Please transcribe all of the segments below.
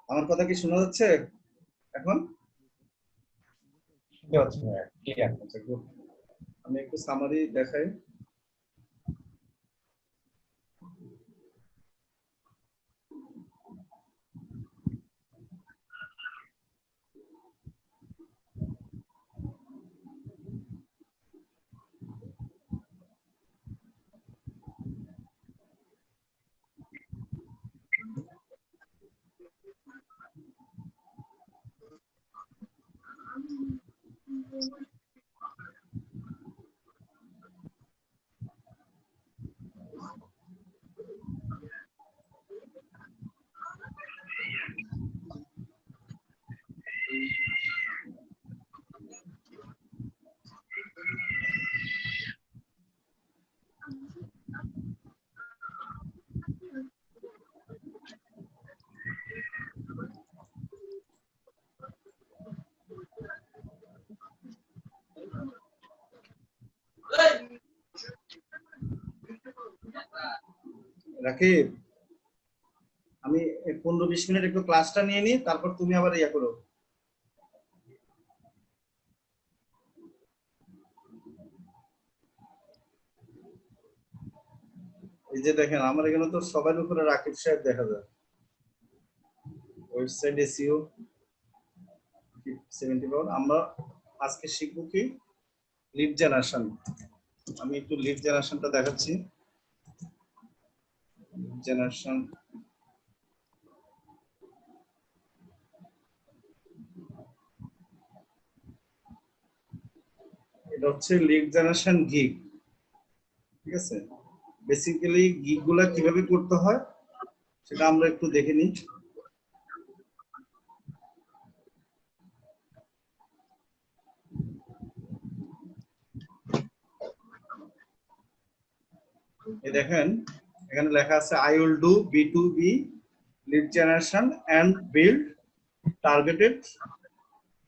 আমার কথা কি শোনা যাচ্ছে এখন? আচ্ছা, good. আমি একটু সামারি দেখাই। রাকিব, আমি 15-20 মিনিট একটু ক্লাসটা নিয়ে নিই, তারপর তুমি আবার ইয়া করো। এই যে দেখেন, আমার এখানে তো সবার উপরে রাকিব সাহেব দেখা যায়। Website SEO 74। আমরা আজকে শিখবো কি লিড জেনারেশন। আমি একটু লিড জেনারেশনটা দেখাচ্ছি। জেনারেশন এটা হচ্ছে লিড জেনারেশন গিগ, ঠিক আছে? বেসিক্যালি গিগ গুলা কিভাবে করতে হয় সেটা আমরা একটু দেখে নিই। এই দেখেন, এখানে লেখা আছে I will do B2B lead generation and build targeted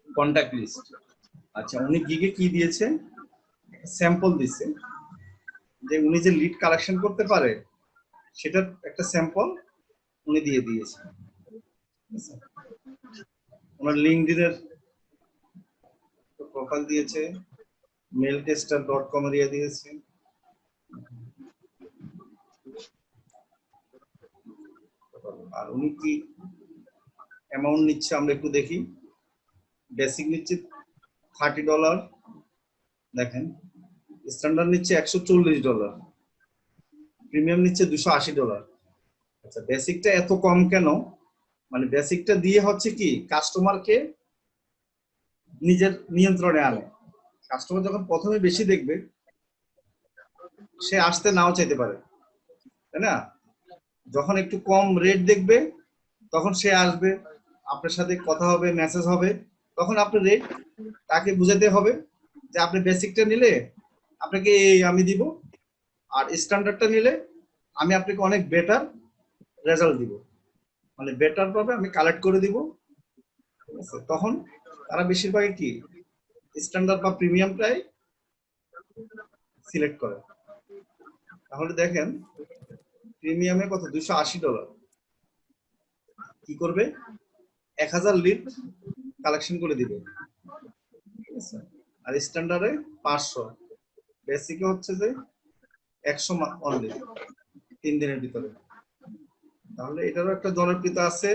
contact list. আচ্ছা, উনি গিগে কি দিয়েছে? স্যাম্পল দিছে, যে উনি যে লিড কালেকশন করতে পারে সেটার একটা স্যাম্পল উনি দিয়ে দিয়েছে। ওনার লিঙ্কডইনের প্রোফাইল দিয়েছে, mailtester.com এর দিয়েছে। আর উনি কি অ্যামাউন্ট নিচ্ছে আমরা একটু দেখি। বেসিক নিচ্ছে $30, দেখেন স্ট্যান্ডার্ড নিচ্ছে $140, প্রিমিয়াম নিচ্ছে $280। আচ্ছা, বেসিকটা এত কম কেন? মানে বেসিকটা দিয়ে হচ্ছে কি কাস্টমারকে নিজের নিয়ন্ত্রণে আনে। কাস্টমার যখন প্রথমে বেশি দেখবে সে আসতে নাও চাইতে পারে, তাই না? যখন একটু কম রেট দেখবে তখন সে আসবে, আপনার সাথে কথা হবে, মেসেজ হবে, তখন আপনি রেট তাকে বুঝাতে হবে যে আপনি বেসিকটা নিলে আপনাকে আমি দিব, আর স্ট্যান্ডার্ডটা নিলে আমি আপনাকে অনেক বেটার রেজাল্ট দিব, মানে বেটার পাবে, আমি কালেক্ট করে দিব। ঠিক আছে, তখন তারা বেশিরভাগই কি স্ট্যান্ডার্ড বা প্রিমিয়ামটাই সিলেক্ট করে। তাহলে দেখেন প্রিমিয়ামে কত, $280। কি করবে? 1000 লিড কালেকশন করে দিবে, ঠিক আছে? আর স্ট্যান্ডার্ডে 500, বেসিকে হচ্ছে যে 100 অনলি 3 দিনের ভিতরে। তাহলে এটারও একটা জনপ্রিয়তা আছে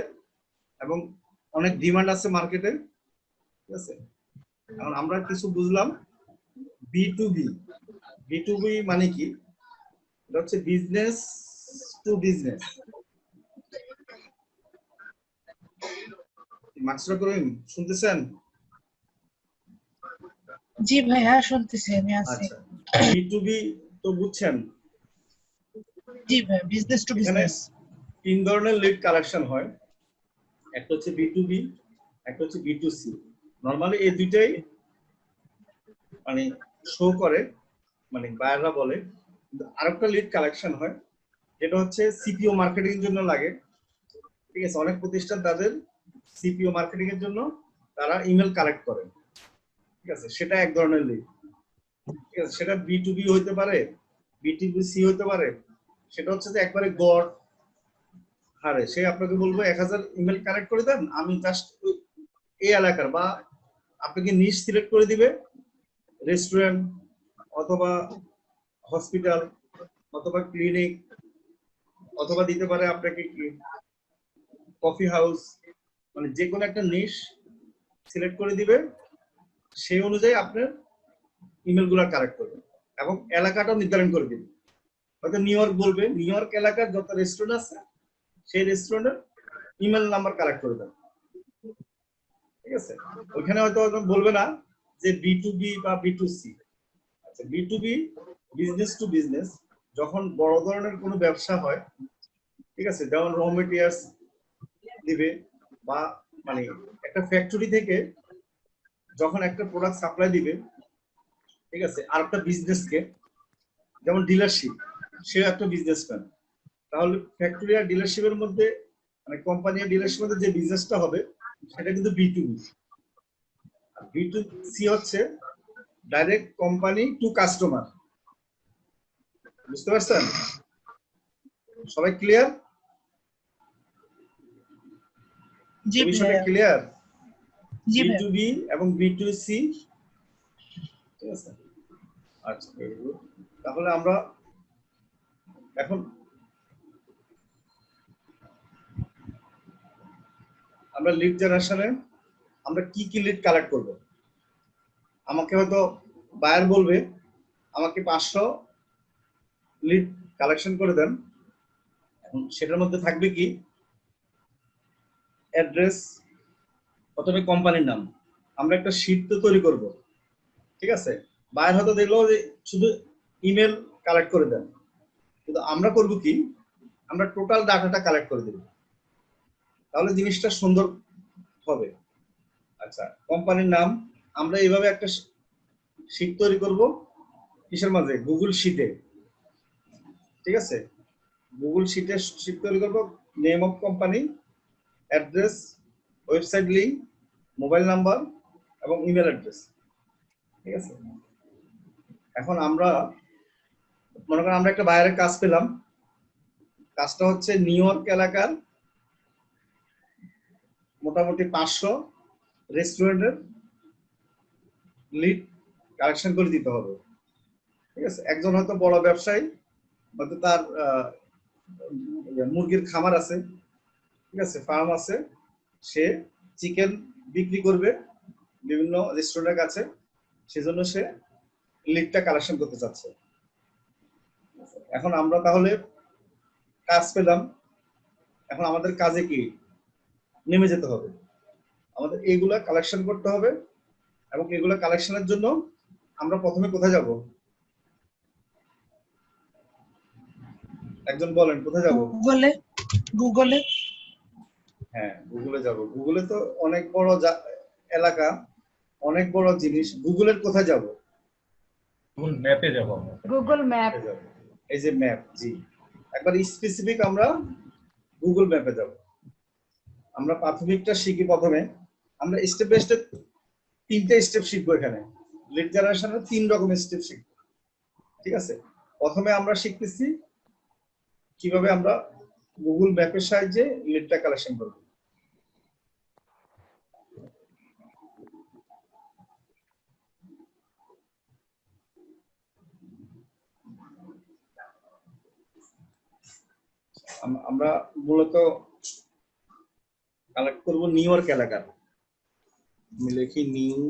এবং অনেক ডিমান্ড আছে মার্কেটে, ঠিক আছে? এখন আমরা কিছু বুঝলাম B2B। B2B মানে কি? এটা হচ্ছে বিজনেস টু বিজনেস। মাস্টার করিম শুনতেছেন? জি ভাইয়া শুনতেছি, আমি আছি। আচ্ছা, B2B তো বুঝছেন? জি ভাই, বিজনেস টু বিজনেস। 3 ধরনের লিড কালেকশন হয়, একটা হচ্ছে B2B, একটা হচ্ছে B2C। নরমালি এই দুইটাই মানে শো করে, মানে বায়াররা বলে। আরেকটা লিড কালেকশন হয় যেটা হচ্ছে সিপিও মার্কেটিং এর জন্য লাগে, ঠিক আছে? অনেক প্রতিষ্ঠান তাদের সিপিও মার্কেটিং এর জন্য তারা ইমেল কালেক্ট করে, ঠিক আছে? সেটা এক ধরনের লিড, ঠিক আছে? সেটা B2B হইতে পারে, B2C হইতে পারে। সেটা হচ্ছে যে একবারে গড় হারে সে আপনাকে বলবো 1000 ইমেল কালেক্ট করে দেন, আমি জাস্ট এই এলাকার বা আপনাকে নিশ সিলেক্ট করে দিবে, রেস্টুরেন্ট অথবা হসপিটাল অথবা ক্লিনিক অথবা দিতে পারে আপনাকে কি কফি হাউস, মানে যে কোনো একটা নিশ সিলেক্ট করে দিবে, সেই অনুযায়ী আপনার ইমেল গুলা কালেক্ট করবে এবং এলাকাটাও নির্ধারণ করে দিবে। হয়তো নিউ ইয়র্ক বলবে, নিউ ইয়র্ক এলাকার যত রেস্টুরেন্ট আছে সেই রেস্টুরেন্টের ইমেল নাম্বার কালেক্ট করে দেবে, ঠিক আছে। ওইখানে হয়তো বলবে না যে B2B বা B2C। আচ্ছা, B2B বিজনেস টু বিজনেস, যখন বড় ধরনের কোনো ব্যবসা হয়, ঠিক আছে, যেমন র মেটেরিয়ালস দিবে বা মানে একটা ফ্যাক্টরি থেকে যখন একটা প্রোডাক্ট সাপ্লাই দিবে, ঠিক আছে, আর একটা বিজনেসকে, যেমন ডিলারশিপ, সে একটা বিজনেসম্যান, তাহলে ফ্যাক্টরি আর ডিলারশিপের মধ্যে মানে কোম্পানি আর ডিলারশিপের মধ্যে যে বিজনেসটা হবে সেটা কিন্তু B2B। B2C হচ্ছে ডাইরেক্ট কোম্পানি টু কাস্টমার। বুঝতে পারছেন? সবাই ক্লিয়ার? জি বিষয়টা ভাইয়া। ক্লিয়ার? জি ভাইয়া। B2B এবং B2C, ঠিক আছে। আচ্ছা, তাহলে আমরা এখন আমরা লিড জেনারেশনে আমরা কি কি লিড কালেক্ট করব। আমাকে হয়তো বায়ার বলবে আমাকে 500 লিড কালেকশন করে দেন, এখন সেটার মধ্যে থাকবে কি অ্যাড্রেস, প্রথমে কোম্পানির নাম, আমরা একটা শীট তো তৈরি করব, ঠিক আছে। বায়ার হয়তো দেখলো যে শুধু ইমেল কালেক্ট করে দেন, কিন্তু আমরা করব কি, আমরা টোটাল ডাটাটা কালেক্ট করে দেব, তাহলে জিনিসটা সুন্দর হবে। আচ্ছা, কোম্পানির নাম আমরা এইভাবে একটা শীট তৈরি করব, কিসের মাঝে, গুগল শীটে, ঠিক আছে। গুগল শীটে শীট তৈরি করব, name of company, address, website link, mobile number এবং ইমেল অ্যাড্রেস, ঠিক আছে। এখন আমরা মনে করেন আমরা একটা বাইরের কাজ পেলাম, কাজটা হচ্ছে নিউ ইয়র্ক এলাকার মোটামুটি 500 রেস্টুরেন্টের লিড কালেকশন করে দিতে হবে, ঠিক আছে। একজন হয়তো বড় ব্যবসায়ী, হয়তো তার মুরগির খামার আছে, ঠিক আছে, ফার্ম আছে, সে চিকেন বিক্রি করবে বিভিন্ন রেস্টুরেন্টের কাছে, সেজন্য সে লিডটা কালেকশন করতে চাচ্ছে। এখন আমরা তাহলে কাজ পেলাম, এখন আমাদের কাজে কি নেমে যেতে হবে, আমাদের এইগুলা কালেকশন করতে হবে এবং এগুলা কালেকশনের জন্য আমরা প্রথমে কোথায় যাব, একজন বলেন কোথায় যাব। গুগলে। গুগলে। হ্যাঁ, গুগলে যাব। গুগলে তো অনেক বড় এলাকা, অনেক বড় জিনিস, গুগলের কোথায় যাব, গুগল ম্যাপে যাব আমরা। Google map. এই যে ম্যাপ, জি, একবার স্পেসিফিক আমরা গুগল ম্যাপে যাব। আমরা প্রাথমিকটা শিখি প্রথমে, আমরা স্টেপ বাই স্টেপ 3টে স্টেপ শিখবো এখানে, লিড জেনারেশনের 3 রকমের স্টেপ শিখবো, ঠিক আছে। প্রথমে আমরা শিখতেছি কিভাবে আমরা গুগল ম্যাপের সাহায্যে লিডটা কালেকশন করব। আমরা মূলত কালেক্ট করব নিউ ইয়র্ক এলাকার, আমি লিখি নিউ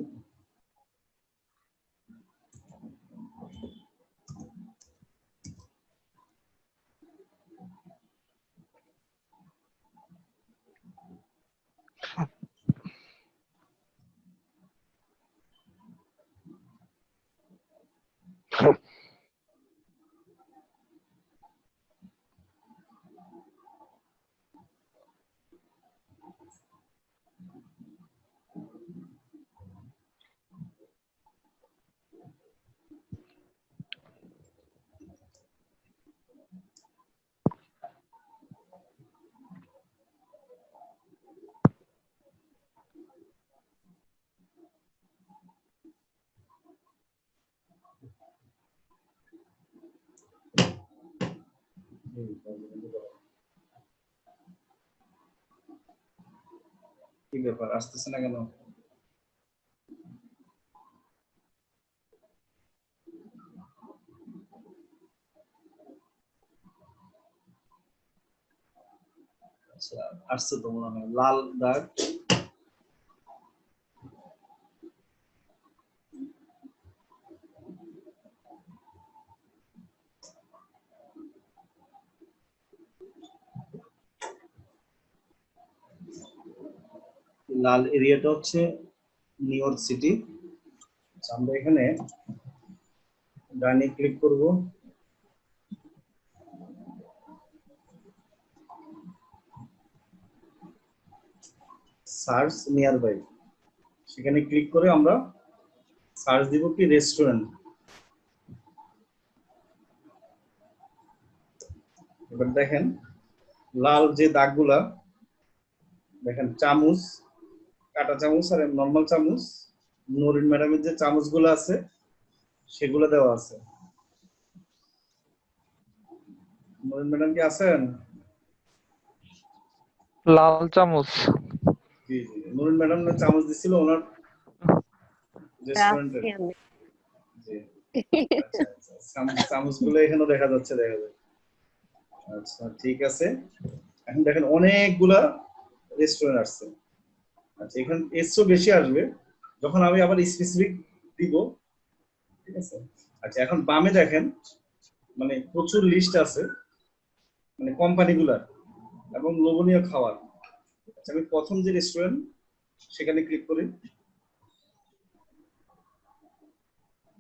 কি ব্যাপার আসতেছে না কেন? আচ্ছা আসছে তো মনে হয় লাল দাগ। লাল এরিয়াটা হচ্ছে নিউ ইয়র্ক সিটি। আমরা এখানে ডানে ক্লিক করব, সার্চ নিয়ার বাই, সেখানে ক্লিক করে আমরা সার্চ দিব কি রেস্টুরেন্ট। এবার দেখেন লাল যে দাগগুলা দেখেন, চামচ, কাঁটা চামচ আর নর্মাল চামচ, নরিন ম্যাডামের যে চামচগুলো আছে সেগুলো দেওয়া আছে। নরিন ম্যাডাম কি আছেন? লাল চামচ। জি জি, নরিন ম্যাডাম না চামচ দিছিল ওনার রেস্টুরেন্টের। জি আচ্ছা আচ্ছা, চামচগুলো এখানে দেখা যাচ্ছে, দেখা যাচ্ছে। আচ্ছা ঠিক আছে, এখন দেখেন অনেকগুলা রেস্টুরেন্ট আসছে। আচ্ছা এখানে এসও বেশি আসবে যখন আমি আবার স্পেসিফিক দিব, ঠিক আছে। আচ্ছা এখন বামে দেখেন মানে প্রচুর লিস্ট আছে, মানে কোম্পানিগুলার এবং লোভনীয় খাবার। আচ্ছা আমি প্রথম যে রেস্টুরেন্ট সেখানে ক্লিক করি,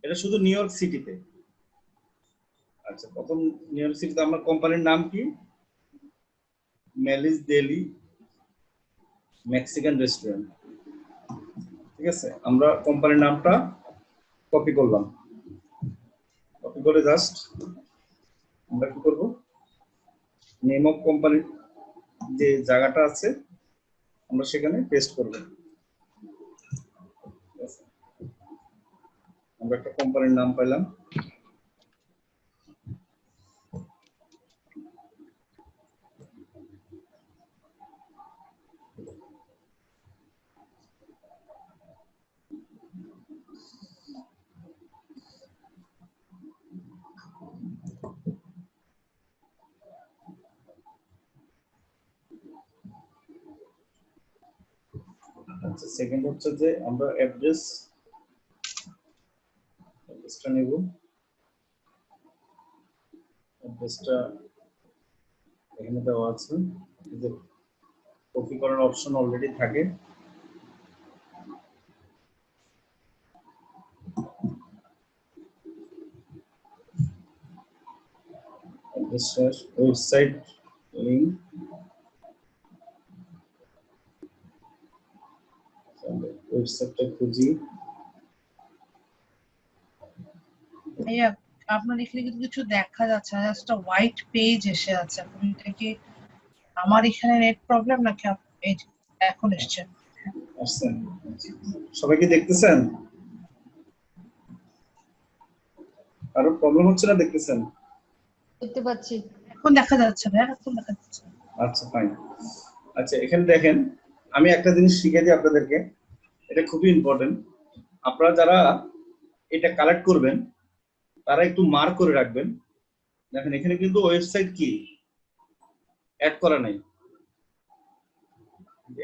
এটা শুধু নিউ ইয়র্ক সিটিতে। আচ্ছা প্রথম নিউ ইয়র্ক সিটিতে আমার কোম্পানির নাম কি? মেলিস ডেলি মেক্সিকান রেস্টুরেন্ট, ঠিক আছে। আমরা কোম্পানির নামটা কপি করলাম, কপি করে জাস্ট আমরা কি করব, নেম অফ কোম্পানির যে জায়গাটা আছে আমরা সেখানে পেস্ট করব। আমরা একটা কোম্পানির নাম পাইলাম, আচ্ছা সেকেন্ড হচ্ছে যে আমরা অ্যাড্রেসটা নেব, অ্যাড্রেসটা এখানে দেওয়া আছে, যে কপি করার অপশন অলরেডি থাকে। অ্যাড্রেসটা ওয়েবসাইট লিংক, ওয়েবসাইটটা খুঁজি। ভাইয়া আপনার এখানে কিন্তু কিছু দেখা যাচ্ছে না, জাস্ট হোয়াইট পেজ এসে আছে। আপনি এটা কি আমার এখানে নেট প্রবলেম নাকি এই যে এখন এসছে? আসছেন সবাই কি দেখতেছেন? কারো প্রবলেম হচ্ছে না দেখতেছেন? দেখতে পাচ্ছি। এখন দেখা যাচ্ছে ভাইয়া, এখন দেখা যাচ্ছে। আচ্ছা ফাইন। আচ্ছা এখানে দেখেন আমি একটা জিনিস শিখিয়ে দিই আপনাদেরকে, এটা খুবই ইম্পর্টেন্ট। আপনারা যারা এটা কালেক্ট করবেন তারা একটু মার্ক করে রাখবেন। দেখেন এখানে কিন্তু ওয়েবসাইট কি অ্যাড করা নাই,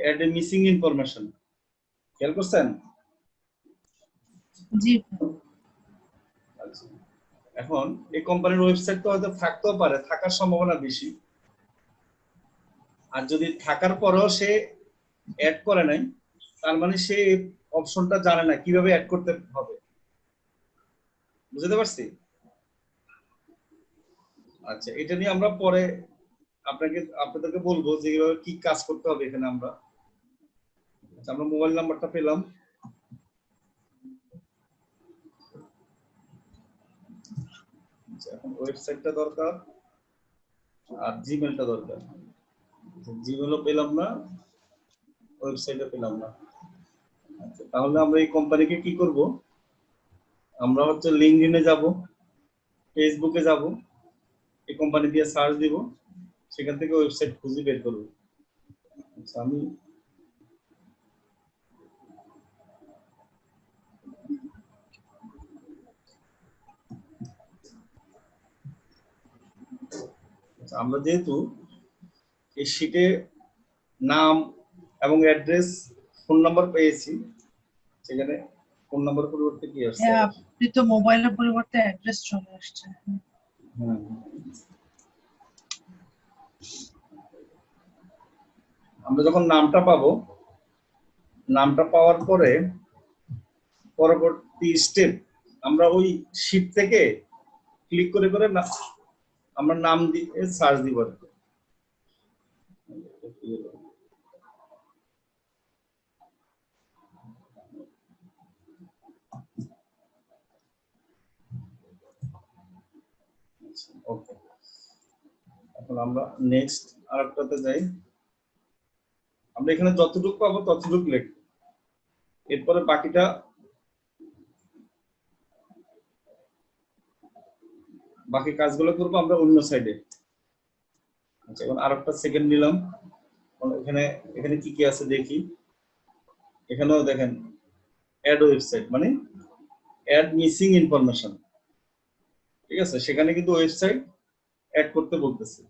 অ্যাড এ মিসিং ইনফরমেশন, খেয়াল করছেন? জি আচ্ছা এখন এই কোম্পানির ওয়েবসাইট তো হয়তো থাকতেও পারে, থাকার সম্ভাবনা বেশি। আর যদি থাকার পরেও সে অ্যাড করে নাই, তার মানে সে অপশনটা জানে না কিভাবে অ্যাড করতে হবে। বুঝতে পারছি? আচ্ছা এটা নিয়ে আমরা পরে আপনাদেরকে বলবো যে কিভাবে কি কাজ করতে হবে এখানে। আমরা আচ্ছা আমরা মোবাইল নাম্বারটা পেলাম, এখন ওয়েবসাইটটা দরকার আর জিমেলটা দরকার। জিমেলও পেলাম না, ওয়েবসাইটও পেলাম না। আচ্ছা তাহলে আমরা এই কোম্পানিকে কি করব, আমরা হচ্ছে লিঙ্কডইনে যাব, ফেসবুকে যাব, এই কোম্পানি দিয়ে সার্চ দিব, সেখান থেকে ওয়েবসাইট খুঁজে বের করব। আচ্ছা আমি আচ্ছা, আমরা যেহেতু এই শীটে নাম এবং অ্যাড্রেস, ফোন নাম্বার পেয়েছি, সেখানে ফোন নাম্বার পরিবর্তে কি আসছে? হ্যাঁ, আপনি তো মোবাইলের পরিবর্তে অ্যাড্রেস চলে আসছে। হুম। আমরা যখন নামটা পাবো, নামটা পাওয়ার পরে পরবর্তী স্টেপ আমরা ওই শীট থেকে ক্লিক করে করে আমরা নাম দিয়ে সার্চ দিব আর কি। ওকে, এখন আমরা নেক্সট আরেকটাতে যাই। আমরা এখানে যতটুকু পাবো ততটুকু লিখব, এরপরে বাকিটা বাকি কাজগুলো করবো আমরা অন্য সাইডে। আচ্ছা, এখন আরেকটা সেকেন্ড নিলাম। এখানে এখানে কি কি আছে দেখি। এখানেও দেখেন অ্যাড ওয়েবসাইট, মানে অ্যাড মিসিং ইনফরমেশন। ঠিক আছে, সেখানে কিন্তু ওয়েবসাইট অ্যাড করতে বলতেছে।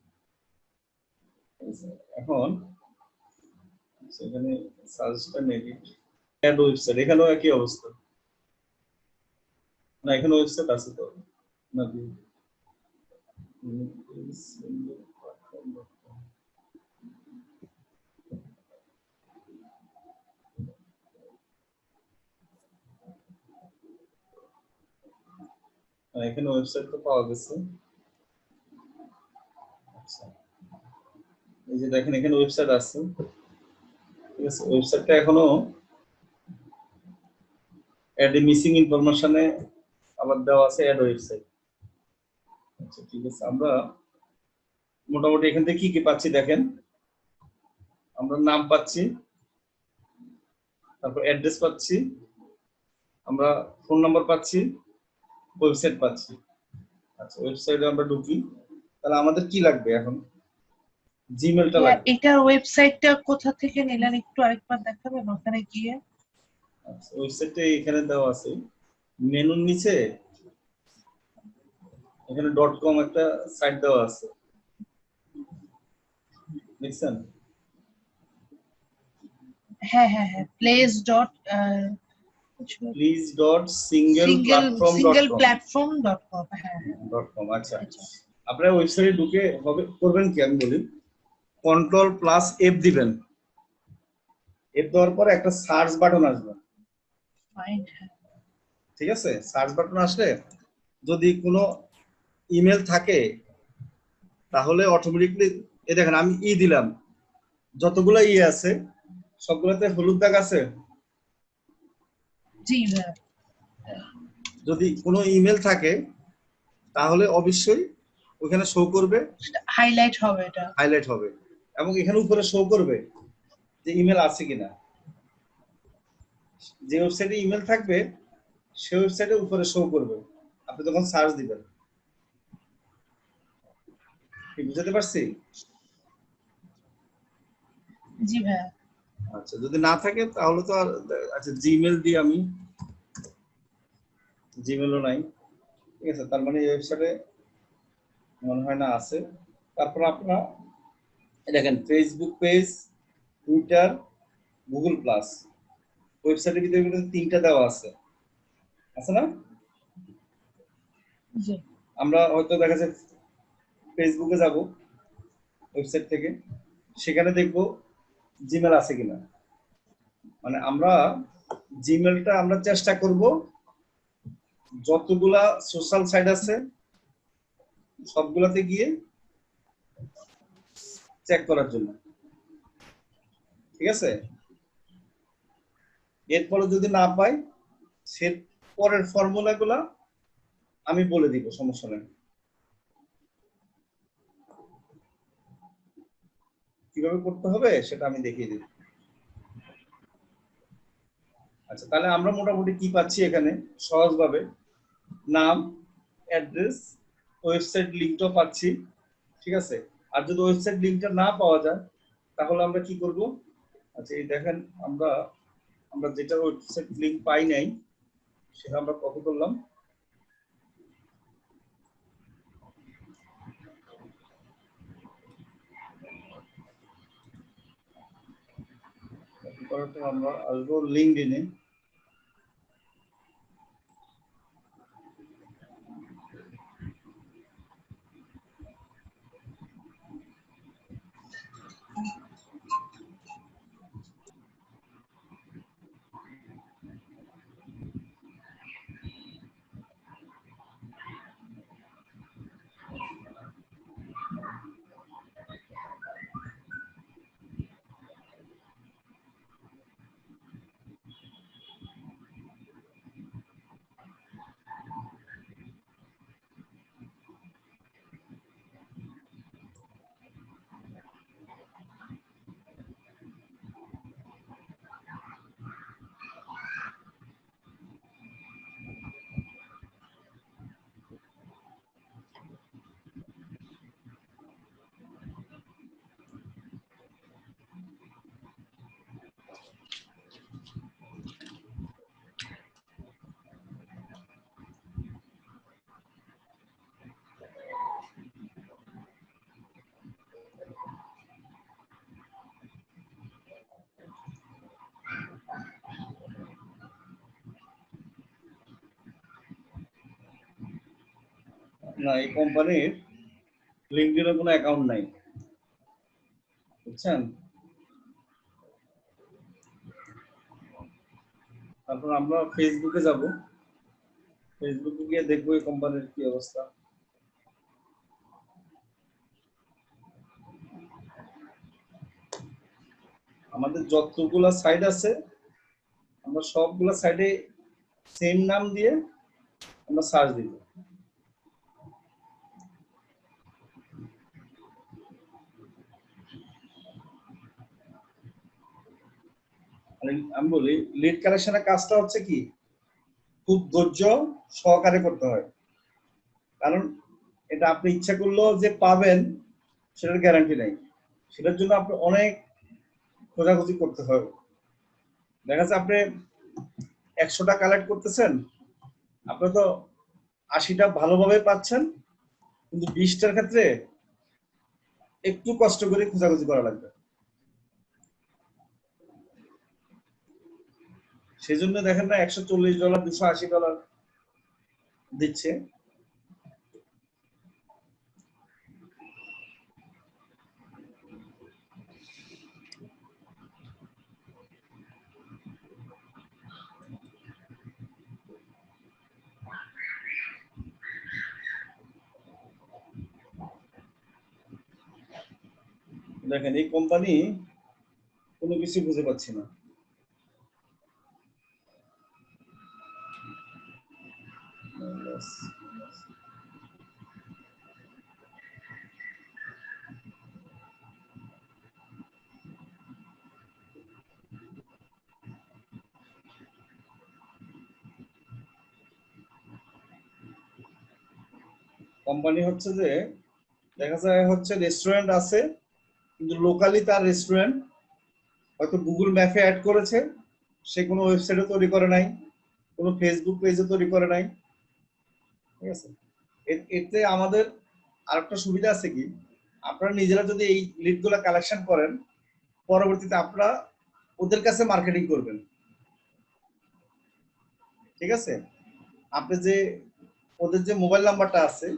এখন সেখানে সার্চটা নেগেটিভ, অ্যাড ওয়েবসাইট, এখানেও একই অবস্থা। না, এখানে ওয়েবসাইট আছে তো না? এখানে ওয়েবসাইট তো পাওয়া গেছে। আচ্ছা, এই যে দেখেন এখানে ওয়েবসাইট আছে। ঠিক আছে, ওয়েবসাইটটা এখনো অ্যাড মিসিং ইনফরমেশনে আবার দেওয়া আছে অ্যাড ওয়েবসাইট। আচ্ছা, ঠিক আছে, আমরা মোটামুটি এখান থেকে কি কি পাচ্ছি দেখেন। আমরা নাম পাচ্ছি, তারপর অ্যাড্রেস পাচ্ছি, আমরা ফোন নাম্বার পাচ্ছি, ওয়েবসাইট পাচ্ছি। আচ্ছা, ওয়েবসাইটে আমরা ঢুকি। তাহলে আমাদের কি লাগবে এখন? জিমেলটা লাগবে। এটার ওয়েবসাইটটা কোথা থেকে নিলেন একটু আরেকবার দেখাবেন ওখানে গিয়ে? আচ্ছা, ওয়েবসাইটে এখানে দেওয়া আছে মেনুর নিচে, এখানে .com একটা সাইট দেওয়া আছে, দেখছেন? হ্যাঁ হ্যাঁ হ্যাঁ, place.single-platform.com. হ্যাঁ। .com, আচ্ছা। আপনারা ওয়েবসাইটে ঢুকে হবে করবেন কি আমি বলি, Ctrl+F দিবেন। এফ দেওয়ার পরে একটা সার্চ বাটন আসবে। ঠিক আছে, সার্চ বাটন আসলে যদি কোনো ইমেল থাকে তাহলে অটোমেটিকলি এই দেখেন আমি দিলাম, যতগুলো আছে সবগুলোতে হলুদ দাগ আছে। জি, যদি কোনো ইমেল থাকে তাহলে অবশ্যই ওখানে শো করবে, হাইলাইট হবে, এটা হাইলাইট হবে, এবং এখানে উপরে শো করবে যে ইমেল আছে কিনা। যে ওয়েবসাইটে ইমেল থাকবে সেই ওয়েবসাইটে উপরে শো করবে আপনি যখন সার্চ দিবেন। কি বুঝতে পারছি? জি ভাই। আচ্ছা, যদি না থাকে তাহলে তো আর, আচ্ছা জিমেল দিয়ে আমি, জিমেলও নাই। ঠিক আছে, তার মানে এই ওয়েবসাইটে মনে হয় না আছে। তারপর আপনারা দেখেন Facebook page, Twitter, Google plus, ওয়েবসাইটের ভিতরে কিন্তু 3টা দেওয়া আছে না? জি। আমরা হয়তো দেখা যাচ্ছে ফেসবুকে যাব ওয়েবসাইট থেকে, সেখানে দেখব জিমেল আছে কিনা। মানে আমরা জিমেলটা আমরা চেষ্টা করব যতগুলা সোশ্যাল সাইট আছে সবগুলাতে গিয়ে চেক করার জন্য। ঠিক আছে, এরপরে যদি না পাই সে পরের ফর্মুলাগুলা আমি বলে দিব, সমস্যা নেই। কিভাবে করতে হবে সেটা আমি দেখিয়ে দিব। আচ্ছা, তাহলে আমরা মোটামুটি কি পাচ্ছি এখানে সহজভাবে, নাম, অ্যাড্রেস, ওয়েবসাইট লিংকটাও পাচ্ছি। ঠিক আছে, আর যদি ওয়েবসাইট লিংকটা না পাওয়া যায় তাহলে আমরা কি করব? আচ্ছা, এই দেখেন আমরা যেটা ওয়েবসাইট লিংক পাই নাই সেটা আমরা কপি করলাম। এরপরে আমরা আসবো লিঙ্কডইনে। না, এই কোম্পানির লিঙ্কডইনে কোনো অ্যাকাউন্ট নাই, বুঝছেন? তারপর আমরা ফেসবুকে যাব, ফেসবুকে গিয়ে দেখবো এই কোম্পানির কি অবস্থা। আমাদের যতগুলা সাইট আছে আমরা সবগুলা সাইটে সেম নাম দিয়ে আমরা সার্চ দিব। আমি বলি লিড কালেকশনের কাজটা হচ্ছে কি খুব ধৈর্য সহকারে করতে হয়, কারণ এটা আপনি ইচ্ছা করলেও যে পাবেন সেটার গ্যারান্টি নাই। সেটার জন্য আপনি অনেক খোঁজাখুঁজি করতে হয়। দেখা যাচ্ছে আপনি 100টা কালেক্ট করতেছেন, আপনি তো 80টা ভালোভাবে পাচ্ছেন, কিন্তু 20টার ক্ষেত্রে একটু কষ্ট করে খোঁজাখুঁজি করা লাগবে। সেই জন্য দেখেন না $140 $280 দিচ্ছে। দেখেন এই কোম্পানি কোনো কিছু বুঝে পাচ্ছি না। কোম্পানি হচ্ছে যে দেখা যায় হচ্ছে রেস্টুরেন্ট আছে, কিন্তু লোকালি তার রেস্টুরেন্ট হয়তো গুগল ম্যাপে অ্যাড করেছে, সে কোনো ওয়েবসাইটে তৈরি করে নাই, কোনো ফেসবুক পেজে তৈরি করে নাই, ঠিক আছে? এতে আমাদের আরেকটা সুবিধা আছে কি, আপনারা নিজেরা যদি এই লিডগুলো কালেকশন করেন, পরবর্তীতে আপনারা ওদের কাছে মার্কেটিং করবেন, ঠিক আছে? আপনি যে ওদের যে মোবাইল নাম্বারটা আছে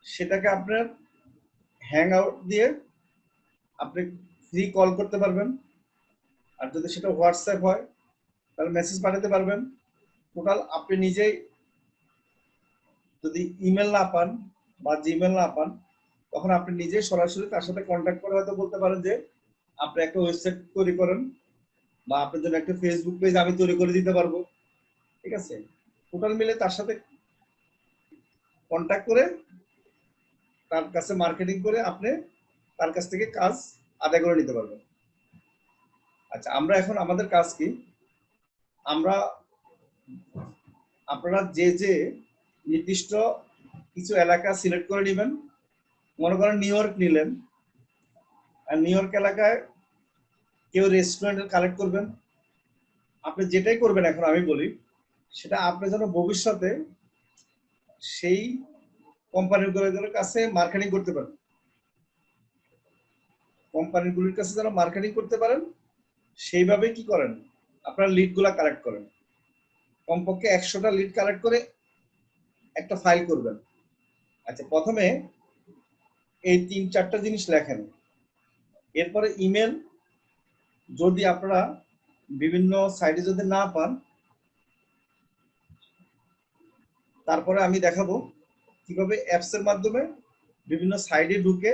সেটাকে আপনার হ্যাং আউট দিয়ে আপনি ফ্রি কল করতে পারবেন, আর যদি সেটা হোয়াটসঅ্যাপ হয় তাহলে মেসেজ পাঠাতে পারবেন। টোটাল আপনি নিজেই যদি ইমেল না পান বা জিমেল না পান, তখন আপনি নিজেই সরাসরি তার সাথে কন্ট্যাক্ট করে হয়তো বলতে পারেন যে আপনি একটা ওয়েবসাইট তৈরি করেন বা আপনার জন্য একটা ফেসবুক পেজ আমি তৈরি করে দিতে পারবো, ঠিক আছে? টোটাল মিলে তার সাথে কন্ট্যাক্ট করে তার কাছে মার্কেটিং করে আপনি তার কাছ থেকে কাজ আদায় করে নিতে পারবেন। আচ্ছা, আমরা এখন আমাদের কাজ কি, আমরা আপনারা যে যে নির্দিষ্ট কিছু এলাকা সিলেক্ট করে নেবেন। মনে করেন নিউ ইয়র্ক নিলেন, আর নিউ ইয়র্ক এলাকায় কেউ রেস্টুরেন্ট কালেক্ট করবেন। আপনি যেটাই করবেন এখন আমি বলি সেটা আপনি যেন ভবিষ্যতে সেই কোম্পানিগুলোর কাছে মার্কেটিং করতে পারেন, কোম্পানিগুলির কাছে যেন মার্কেটিং করতে পারেন, সেইভাবে কি করেন, আপনারা লিডগুলা কালেক্ট করেন। কমপক্ষে 100টা লিড কালেক্ট করে একটা ফাইল করবেন। আচ্ছা, প্রথমে এই 3-4টা জিনিস লেখেন। এরপরে ইমেল, যদি আপনারা বিভিন্ন সাইটে যদি না পান, তারপরে আমি দেখাবো কিভাবে অ্যাপস এর মাধ্যমে বিভিন্ন সাইটে ঢুকে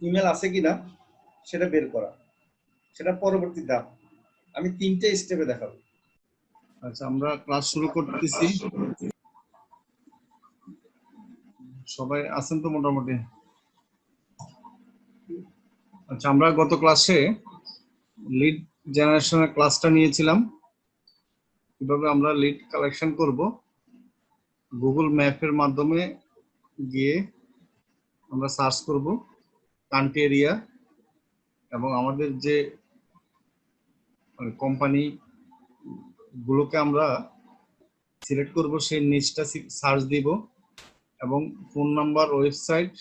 ইমেল আছে কিনা সেটা বের করা, সেটা পরবর্তী ধাপ। আমি 3টে স্টেপে দেখাবো। আচ্ছা, আমরা ক্লাস শুরু করতেছি। সবাই আছেন তো মোটামুটি? আচ্ছা, আমরা গত ক্লাসে লিড জেনারেশনের ক্লাসটা নিয়েছিলাম, কিভাবে আমরা লিড কালেকশন করব। গুগল ম্যাপের মাধ্যমে গিয়ে আমরা সার্চ করব কান্ট্রি এরিয়া, এবং আমাদের যে কোম্পানি গুলোকে আমরা সিলেক্ট করব সেই নিচটা সার্চ দিব, এবং ফোন নাম্বার, ওয়েবসাইট,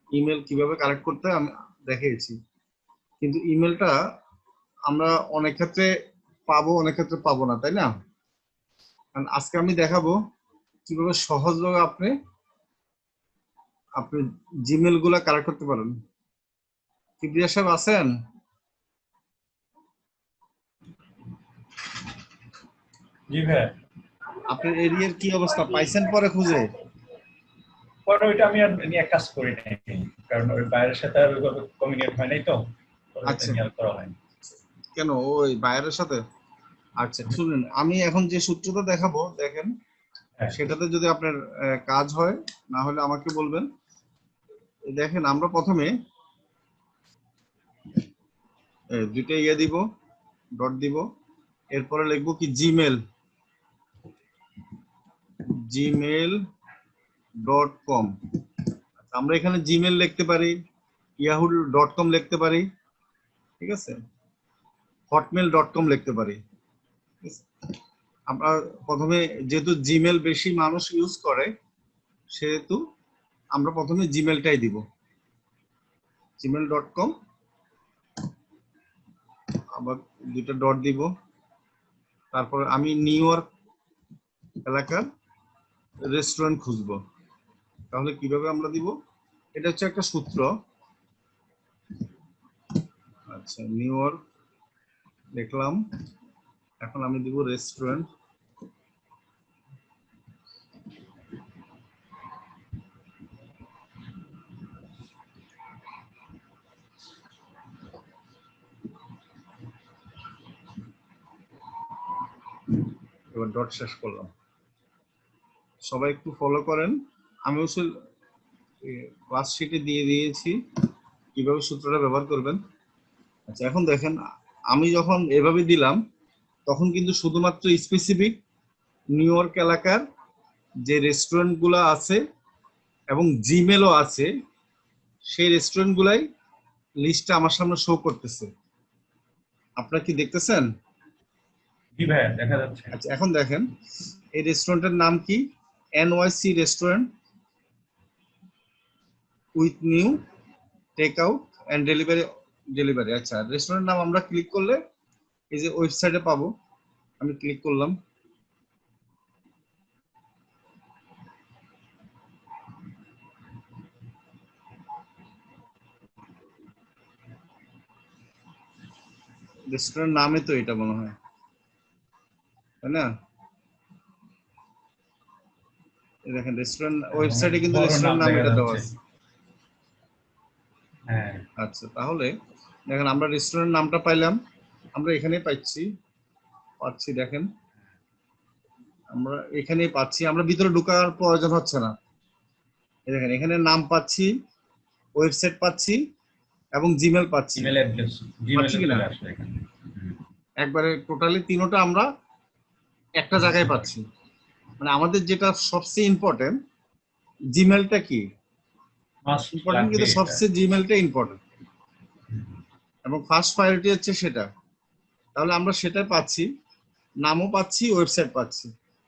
ইমেল কিভাবে কালেক্ট করতে আমি দেখিয়েছি। কিন্তু ইমেলটা আমরা অনেক ক্ষেত্রে পাবো, অনেক ক্ষেত্রে পাবো না, তাই না? কারণ আজকে আমি দেখাবো কিভাবে সহজভাবে আপনি জিমেল গুলা কালেক্ট করতে পারেন। কিবরিয়া সাহেব আছেন? জি ভাই। আপনার এরিয়ার কি অবস্থা, পাইছেন পরে খুঁজে? পরে ওইটা আমি আর নিয়ে কাজ করি নাই, কারণ ওই বাইরের সাথে আর ওইভাবে কমিউনিকেট হয় নাই, তো আচ্ছা, নিয়ে আর করা হয়নি। কেন ওই বাইরের সাথে? আচ্ছা শুনুন, আমি এখন যে সূত্রটা দেখাবো দেখেন, হ্যাঁ। সেটাতে যদি আপনার কাজ হয়, না হলে আমাকে বলবেন। দেখেন, আমরা প্রথমে দুইটা ইয়ে দিব, ডট দিব, এরপরে লিখবো কি gmail.com। আমরা এখানে জিমেল লিখতে পারি, yahoo.com লিখতে পারি, ঠিক আছে, hotmail.com লিখতে পারি। আমরা প্রথমে, যেহেতু জিমেল বেশি মানুষ ইউজ করে, সেহেতু আমরা প্রথমে জিমেলটাই দিব, gmail.com, আবার দুইটা ডট দিব। তারপর আমি নিউ ইয়র্ক এলাকার রেস্টুরেন্ট খুঁজবো, তাহলে কিভাবে আমরা দিব, এটা হচ্ছে একটা সূত্র। আচ্ছা, নিউ ইয়র্ক লিখলাম, এখন আমি দিব রেস্টুরেন্ট। এবার ডট শেষ করলাম। সবাই একটু ফলো করেন, আমি আসলে ক্লাস শিটে দিয়ে দিয়েছি কিভাবে সূত্রটা ব্যবহার করবেন। আচ্ছা, এখন দেখেন, আমি যখন এভাবে দিলাম তখন কিন্তু শুধুমাত্র স্পেসিফিক নিউ ইয়র্ক এলাকার যে রেস্টুরেন্ট গুলা আছে এবং জিমেলও আছে, সেই রেস্টুরেন্ট গুলাই লিস্টটা আমার সামনে শো করতেছে। আপনারা কি দেখতেছেন? জি ভাই, দেখা যাচ্ছে। আচ্ছা, এখন দেখেন এই রেস্টুরেন্টের নাম কি, NYC restaurant with new take out and delivery. আচ্ছা, রেস্টুরেন্টের নাম আমরা ক্লিক করলে এই যে ওয়েবসাইটে পাবো, আমি ক্লিক করলাম। রেস্টুরেন্ট নামে তো এটা মনে হয়, তাই না? দেখেন রেস্টুরেন্ট ওয়েবসাইটে কিন্তু রেস্টুরেন্ট নাম এটা দেওয়া আছে। হ্যাঁ। আচ্ছা, তাহলে দেখেন আমরা রেস্টুরেন্ট নামটা পাইলাম, আমরা এখানেই পাচ্ছি, দেখেন আমরা এখানেই পাচ্ছি, আমরা ভিতরে ঢোকার প্রয়োজন হচ্ছে না। দেখেন এখানে নাম পাচ্ছি, ওয়েবসাইট পাচ্ছি, এবং জিমেল পাচ্ছি, ইমেল অ্যাড্রেস, জিমেল চলে আসবে এখানে। একবারে টোটালি তিনটা আমরা একটা জায়গায় পাচ্ছি। মানে আমাদের যেটা সবচেয়ে ইম্পর্টেন্ট, জিমেলটা কি ইম্পর্টেন্ট, কিন্তু সবচেয়ে জিমেলটা ইম্পর্টেন্ট এবং ফার্স্ট প্রায়োরিটি হচ্ছে সেটা। তাহলে আমরা সেটাই পাচ্ছি, নামও পাচ্ছি, ওয়েবসাইট পাচ্ছি,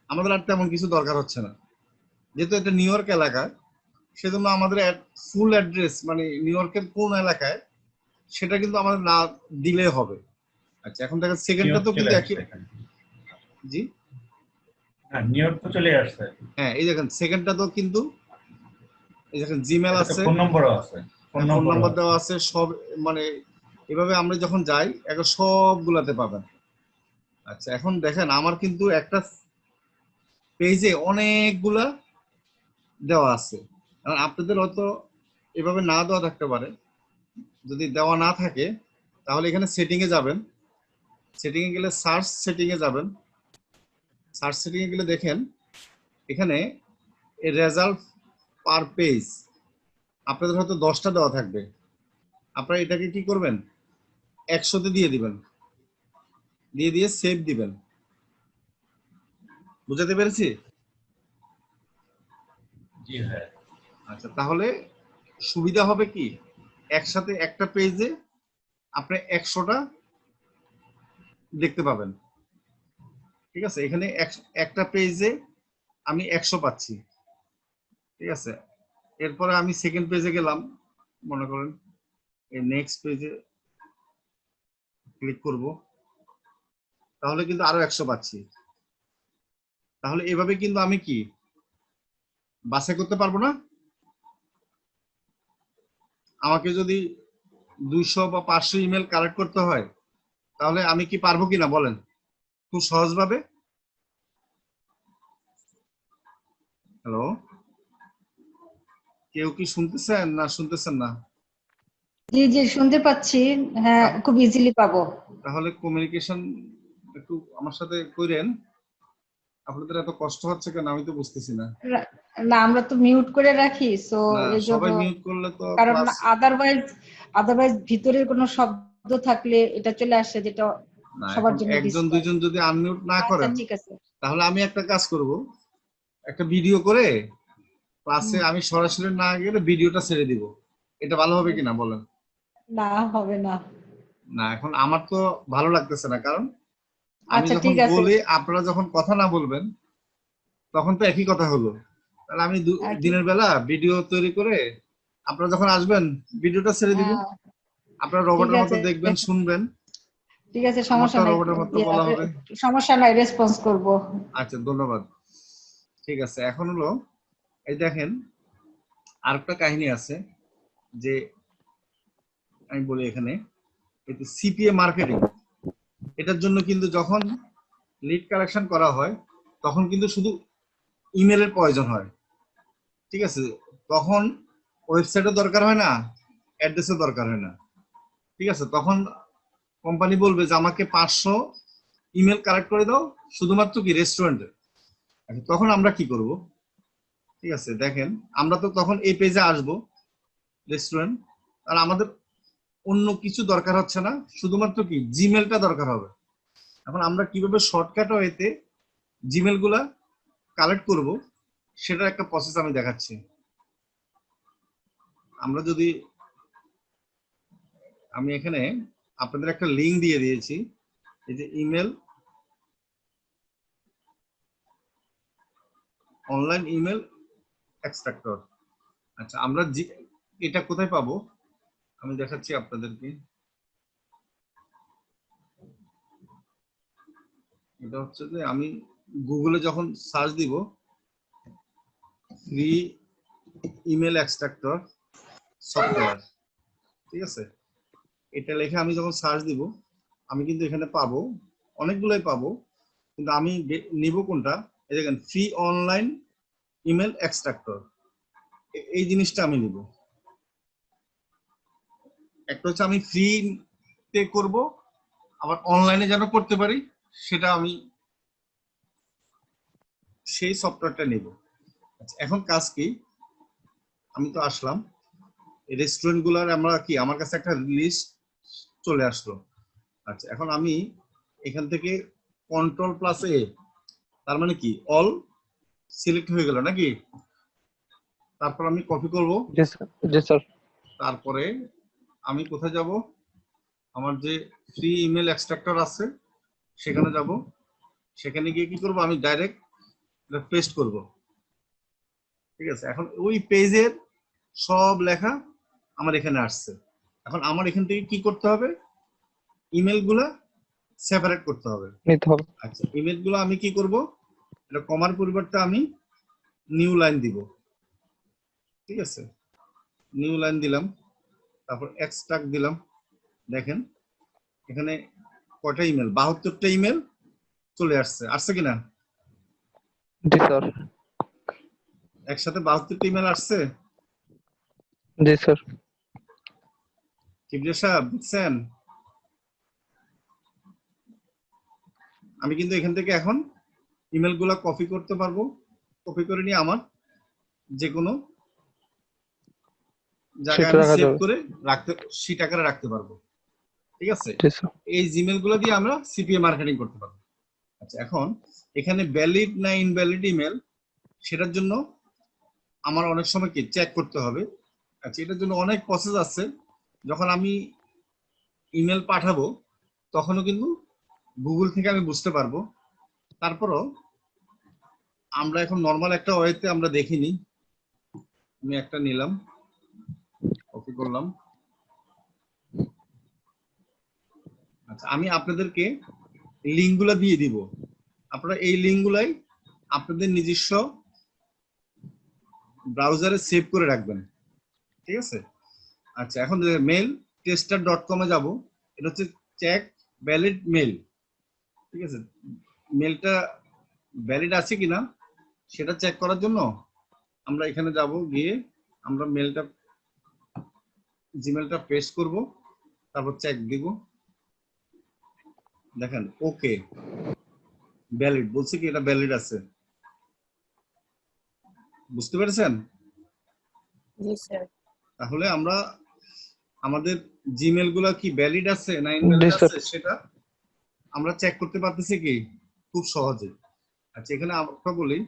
আমাদের আর তেমন কিছু দরকার হচ্ছে না। যেহেতু এটা নিউ ইয়র্ক এলাকা, সেজন্য আমাদের ফুল অ্যাড্রেস, মানে নিউ ইয়র্কের কোন এলাকায় সেটা কিন্তু আমাদের না দিলে হবে, আচ্ছা এখন দেখেন সেকেন্ডটা তো কিন্তু একই। জি হ্যাঁ, নিয়ত তো চলে আসছে। হ্যাঁ, এই দেখেন সেকেন্ডটা তো কিন্তু এই দেখেন জিমেল এটাতে আছে, ফোন নম্বরও আছে, ফোন ফোন নম্বরও নাম্বার আছে। দেওয়া আছে সব, মানে এভাবে আমরা যখন যাই এখন সবগুলাতে পাবেন। আচ্ছা এখন দেখেন আমার কিন্তু একটা পেজে অনেকগুলা দেওয়া আছে, কারণ আপনাদের হয়তো এভাবে না দেওয়া থাকতে পারে। যদি দেওয়া না থাকে তাহলে এখানে সেটিং এ যাবেন, সেটিং এ গেলে সার্চ সেটিং এ যাবেন, সার্চ সেটিং এ গেলে দেখেন এখানে রেজাল্ট পার পেজ আপনাদের হয়তো 10টা দেওয়া থাকবে, আপনারা এটাকে কি করবেন 100তে দিয়ে দিবেন, দিয়ে সেভ দিবেন। বুঝাতে পেরেছি? জি হ্যাঁ। আচ্ছা তাহলে সুবিধা হবে কি, একসাথে একটা পেজে আপনি 100টা দেখতে পাবেন। ঠিক আছে, এখানে একটা পেজে আমি 100 পাচ্ছি। ঠিক আছে, এরপরে আমি সেকেন্ড পেজে গেলাম, মনে করেন এই নেক্সট পেজে ক্লিক করব, তাহলে কিন্তু আরো 100 পাচ্ছি। তাহলে এভাবে কিন্তু আমি কি বাছাই করতে পারবো না? আমাকে যদি 200 বা 500 ইমেল কালেক্ট করতে হয় তাহলে আমি কি পারবো কিনা বলেন খুব সহজভাবে? হ্যালো, কেউ কি শুনতেছেন না শুনতেছেন না? জি জি শুনতে পাচ্ছি, হ্যাঁ খুব ইজিলি পাবো। তাহলে কমিউনিকেশন একটু আমার সাথে কইরেন। আপনাদের এত কষ্ট হচ্ছে কেন আমি তো বুঝতেছি না। না আমরা তো মিউট করে রাখি, সো না এই জন্য, সবাই মিউট করলে তো কারণ ক্লাস, আদারওয়াইজ ভিতরে কোনো শব্দ থাকলে এটা চলে আসে, যেটা না সবার এখন জন্য একজন ডিস্টার্ব। দুইজন যদি আনমিউট না আচ্ছা করেন ঠিক আছে। তাহলে আমি একটা কাজ করব, একটা ভিডিও করে ক্লাসে হুম, আমি সরাসরি না গেলে ভিডিওটা ছেড়ে দিব, এটা ভালো হবে কিনা বলেন? না হবে না। না এখন আমার তো ভালো লাগতেছে না, কারণ আমি আচ্ছা যখন ঠিক আছে। বলি আপনারা যখন কথা না বলবেন তখন তো একই কথা হলো। তাহলে আমি আর কি, দিনের বেলা ভিডিও তৈরি করে আপনারা যখন আসবেন ভিডিওটা ছেড়ে দিব, আপনারা ঠিক রোবটের মতো আছে দেখবেন শুনবেন, ঠিক আছে, আমারটা সমস্যা নাই। রোবটের মতো বলা হবে। সমস্যা নাই, রেসপন্স করব। আচ্ছা ধন্যবাদ। ঠিক আছে, এখন হলো এই দেখেন আরেকটা কাহিনী আছে, যে আমি বলি এখানে সিপিএ মার্কেটিং, এটার জন্য কিন্তু যখন লিড কালেকশন করা হয় তখন কিন্তু শুধু ইমেলের প্রয়োজন হয়। ঠিক আছে, তখন ওয়েবসাইটের দরকার হয় না, অ্যাড্রেসের দরকার হয় না। ঠিক আছে, তখন কোম্পানি বলবে যে আমাকে 500 ইমেল কালেক্ট করে দাও শুধুমাত্র কি রেস্টুরেন্টে। তখন আমরা কি করব? ঠিক আছে দেখেন, আমরা তো তখন এই পেজে আসবো রেস্টুরেন্ট, আর আমাদের অন্য কিছু দরকার হচ্ছে না, শুধুমাত্র কি জিমেলটা দরকার হবে। এখন আমরা কিভাবে শর্টকাট ওয়েতে জিমেল গুলা কালেক্ট করব সেটার একটা প্রসেস আমি দেখাচ্ছি। আমরা যদি, আমি এখানে আপনাদের একটা লিংক দিয়ে দিয়েছি, এই যে ইমেল, অনলাইন ইমেল এক্সট্রাক্টর। আচ্ছা আমরা এটা কোথায় পাবো আমি দেখাচ্ছি আপনাদেরকে। এটা হচ্ছে যে আমি গুগলে যখন সার্চ দিব ফ্রি ইমেল এক্সট্রাক্টর সফটওয়্যার, ঠিক আছে, এটা লিখে আমি যখন সার্চ দিব আমি কিন্তু এখানে পাবো, অনেকগুলোই পাবো, কিন্তু আমি নিব কোনটা, এই দেখেন ফ্রি অনলাইন ইমেল এক্সট্রাক্টর, এই জিনিসটা আমি নিব। একটা হচ্ছে আমি ফ্রি তে করব, আবার অনলাইনে যেন করতে পারি সেটা আমি সেই সফটওয়্যারটা নিব। আচ্ছা এখন কাজ কি, আমি তো আসলাম রেস্টুরেন্ট গুলার, আমরা কি আমার কাছে একটা লিস্ট চলে আসলো। আচ্ছা এখন আমি এখান থেকে কন্ট্রোল+A, তার মানে কি অল সিলেক্ট হয়ে গেল নাকি, তারপর আমি কপি করব, জি স্যার। তারপরে আমি কোথায় যাব, আমার যে ফ্রি ইমেল এক্সট্রাক্টর আছে সেখানে যাব, সেখানে গিয়ে কি করব আমি ডাইরেক্ট পেস্ট করব। ঠিক আছে, এখন ওই পেজের সব লেখা আমার এখানে আসছে। এখন আমার এখান থেকে কি করতে হবে, ইমেল গুলা সেপারেট করতে হবে। নিতে হবে। আচ্ছা, ইমেজগুলো আমি কি করব, এটা কমার পরিবর্তে আমি নিউ লাইন দিব। ঠিক আছে, নিউ লাইন দিলাম, তারপর এক্সট্রাক্ট দিলাম। দেখেন এখানে কয়টা ইমেল, 72টা ইমেল চলে আসছে কিনা? জি স্যার। একসাথে 72টা ইমেল আসছে। জি স্যার। কিবরিয়া সাহেব বুঝছেন? আমি কিন্তু এখান থেকে এখন ইমেল গুলা কপি করতে পারবো, কপি করে নিয়ে আমার যে কোনো জায়গায় সেটা আমি রাখা সেভ যাবে। করে রাখতে, শীট আকারে রাখতে পারবো। ঠিক আছে, জি স্যার। এই জিমেল গুলো দিয়ে আমরা সিপিএ মার্কেটিং করতে পারবো। আচ্ছা, এখন এখানে ভ্যালিড না ইনভ্যালিড ইমেল, সেটার জন্য আমার অনেক সময় কি চেক করতে হবে। আচ্ছা, এটার জন্য অনেক প্রসেস আছে। যখন আমি ইমেল পাঠাবো তখনও কিন্তু গুগল থেকে আমি বুঝতে পারবো। তারপরও আমরা এখন নর্মাল একটা ওয়েতে আমরা দেখিনি। আমি একটা নিলাম, কপি করলাম। আচ্ছা, আমি আপনাদেরকে লিঙ্কগুলো দিয়ে দিব, আপনারা এই লিঙ্কগুলাই আপনাদের নিজস্ব ব্রাউজারে সেভ করে রাখবেন। ঠিক আছে। আচ্ছা, এখন মেল tester.com এ যাব। এটা হচ্ছে চেক ভ্যালিড মেল। ঠিক আছে, মেলটা ভ্যালিড আছে কিনা সেটা চেক করার জন্য আমরা এখানে যাব, গিয়ে আমরা মেলটা জিমেলটা পেস্ট করব, তারপর চেক দিব। দেখেন ওকে ভ্যালিড বলছে, কি এটা ভ্যালিড আছে। বুঝতে পেরেছেন? জি স্যার। তাহলে আমরা আমাদের জিমেল গুলা কি ভ্যালিড আছে না জি ইনভ্যালিড স্যার। আছে সেটা আমরা চেক করতে পারতেছি কি খুব সহজে। আচ্ছা, এখানে আমরা বলি